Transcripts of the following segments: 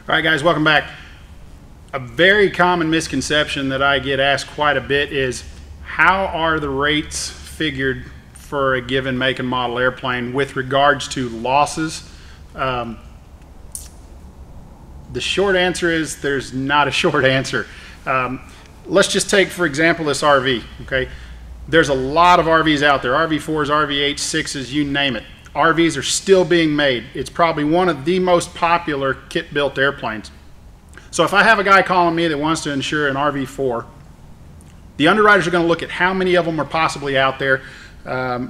All right, guys, welcome back. A very common misconception that I get asked quite a bit is, how are the rates figured for a given make and model airplane with regards to losses? The short answer is there's not a short answer. Let's just take, for example, this RV, okay? There's a lot of RVs out there, RV4s, RV8s, 6s, you name it. RVs are still being made. It's probably one of the most popular kit-built airplanes. So if I have a guy calling me that wants to insure an RV4, the underwriters are going to look at how many of them are possibly out there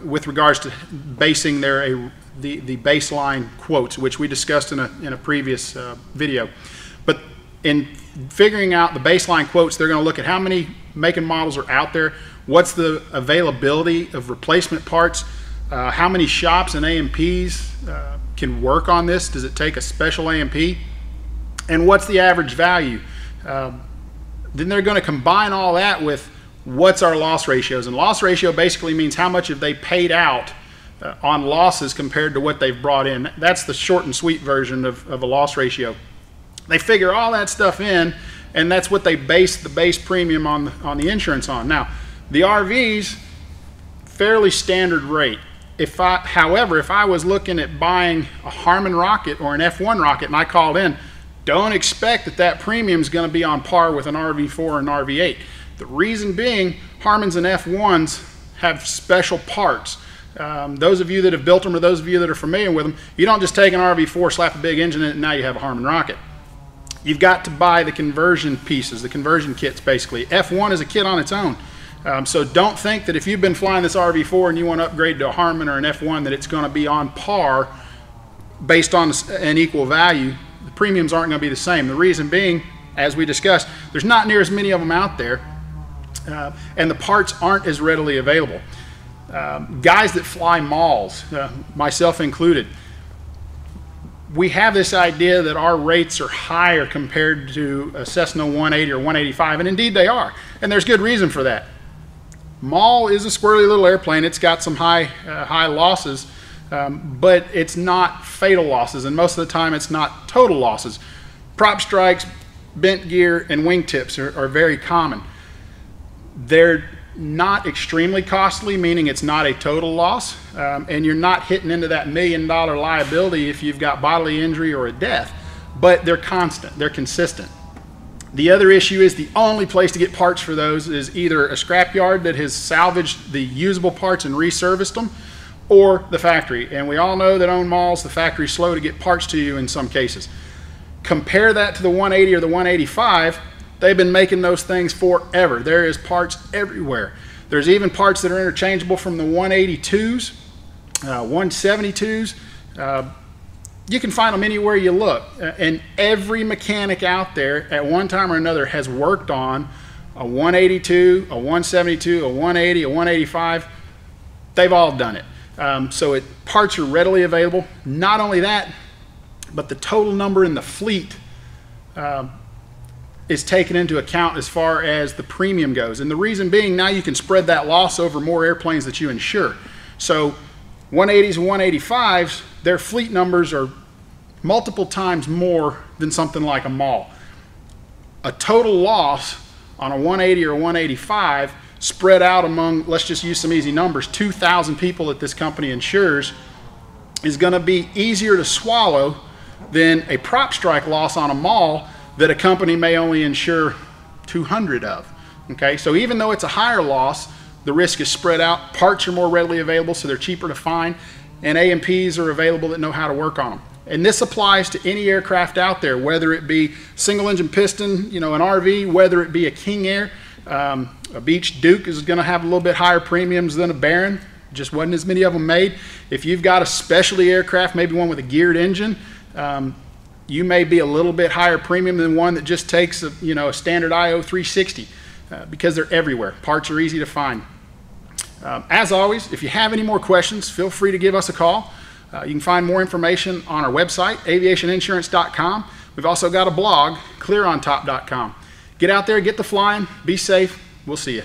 with regards to basing the baseline quotes, which we discussed in a previous video. But in figuring out the baseline quotes, they're going to look at how many make and models are out there, what's the availability of replacement parts, how many shops and A&Ps can work on this, does it take a special A&P, and what's the average value. Then they're going to combine all that with what's our loss ratios, and loss ratio basically means how much have they paid out on losses compared to what they've brought in. That's the short and sweet version of a loss ratio. They figure all that stuff in, and that's what they base the base premium on the insurance on. Now, the RVs, fairly standard rate. However, if I was looking at buying a Harmon rocket or an F1 rocket and I called in, don't expect that premium is going to be on par with an RV4 or an RV8. The reason being, Harmons and F1s have special parts. Those of you that have built them or those of you that are familiar with them, you don't just take an RV4, slap a big engine in it, and now you have a Harmon rocket. You've got to buy the conversion pieces, the conversion kits basically. F1 is a kit on its own. So don't think that if you've been flying this RV4 and you want to upgrade to a Harmon or an F1 that it's going to be on par based on an equal value. The premiums aren't going to be the same. The reason being, as we discussed, there's not near as many of them out there, and the parts aren't as readily available. Guys that fly malls, myself included, we have this idea that our rates are higher compared to a Cessna 180 or 185, and indeed they are, and there's good reason for that. Mall is a squirrely little airplane. It's got some high losses, but it's not fatal losses, and most of the time it's not total losses. Prop strikes, bent gear, and wingtips are very common. They're not extremely costly, meaning it's not a total loss, and you're not hitting into that $1 million liability if you've got bodily injury or a death, but they're constant, they're consistent. The other issue is the only place to get parts for those is either a scrapyard that has salvaged the usable parts and reserviced them, or the factory. And we all know that on malls, the factory's slow to get parts to you in some cases. Compare that to the 180 or the 185. They've been making those things forever. There is parts everywhere. There's even parts that are interchangeable from the 182s, 172s. You can find them anywhere you look. And every mechanic out there at one time or another has worked on a 182, a 172, a 180, a 185. They've all done it. So parts are readily available. Not only that, but the total number in the fleet is taken into account as far as the premium goes. And the reason being, now you can spread that loss over more airplanes that you insure. So 180s and 185s, their fleet numbers are multiple times more than something like a mall. A total loss on a 180 or 185 spread out among, let's just use some easy numbers, 2,000 people that this company insures is going to be easier to swallow than a prop strike loss on a mall that a company may only insure 200 of. Okay, so even though it's a higher loss, the risk is spread out, parts are more readily available, so they're cheaper to find, and A&Ps are available that know how to work on them. And this applies to any aircraft out there, whether it be single engine piston, you know, an RV, whether it be a King Air. A Beech Duke is going to have a little bit higher premiums than a Baron. Just wasn't as many of them made. If you've got a specialty aircraft, maybe one with a geared engine, you may be a little bit higher premium than one that just takes a, you know, a standard IO 360 because they're everywhere. Parts are easy to find. As always, if you have any more questions, feel free to give us a call. You can find more information on our website, aviationinsurance.com. We've also got a blog, clearontop.com. Get out there, get the flying, be safe. We'll see you.